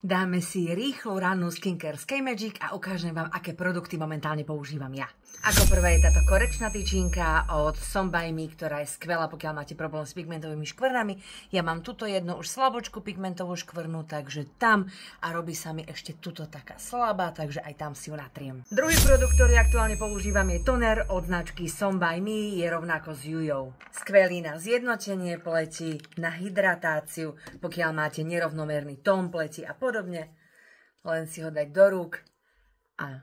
Dáme si rýchlu rannú skincare z K-Magic a ukážem vám, aké produkty momentálne používam ja. Ako prvé je táto korekčná tyčinka od Some by Me, ktorá je skvelá, pokiaľ máte problém s pigmentovými škvrnami. Ja mám tuto jednu už slabočku pigmentovú škvrnu, takže tam a robí sa mi ešte tuto taká slabá, takže aj tam si ju natriem. Druhý produkt, ktorý aktuálne používam, je toner od značky Some by Me, je rovnako s Jujou. Skvelý na zjednotenie pleti, na hydratáciu, pokiaľ máte nerovnomerný tón pleti a podobne. Len si ho dať do rúk a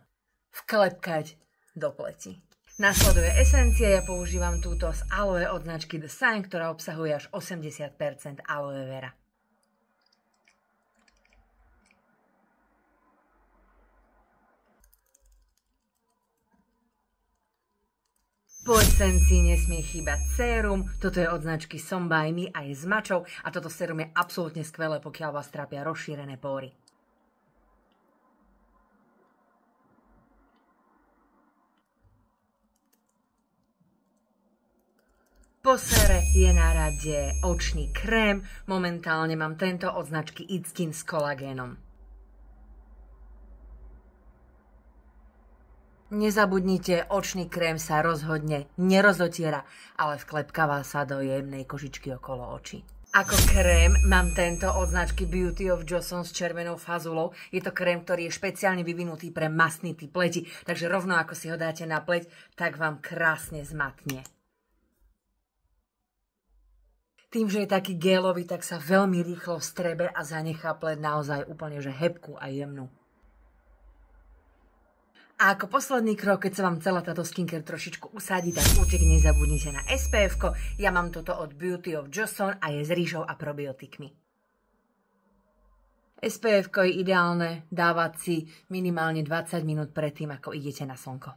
vklepkať do pleti. Nasleduje esencia, ja používam túto z aloe od značky The Sign, ktorá obsahuje až 80% aloe vera. Po esencii nesmie chýbať sérum, toto je od značky Some by Me a je s mačou a toto sérum je absolútne skvelé, pokiaľ vás trápia rozšírené pory. Po sére je na rade očný krém, momentálne mám tento od značky It's Skin s kolagénom. Nezabudnite, očný krém sa rozhodne nerozotiera, ale vklepkáva sa do jemnej kožičky okolo očí. Ako krém mám tento od značky Beauty of Johnson s červenou fazulou. Je to krém, ktorý je špeciálne vyvinutý pre mastný typ pleti, takže rovno ako si ho dáte na pleť, tak vám krásne zmatne. Tým, že je taký gélový, tak sa veľmi rýchlo vstrebe a zanechá pleť naozaj úplne že hebkú a jemnú. A ako posledný krok, keď sa vám celá táto skincare trošičku usadí, tak určite nezabudnite na SPF-ko. Ja mám toto od Beauty of Johnson a je s rýžou a probiotikmi. SPF-ko je ideálne dávať si minimálne 20 minút predtým, ako idete na slnko.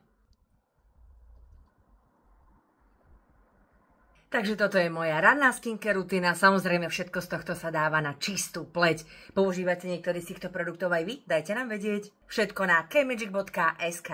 Takže toto je moja ranná skincare rutina. Samozrejme všetko z tohto sa dáva na čistú pleť. Používate niektorý z týchto produktov aj vy? Dajte nám vedieť. Všetko na kmagic.sk.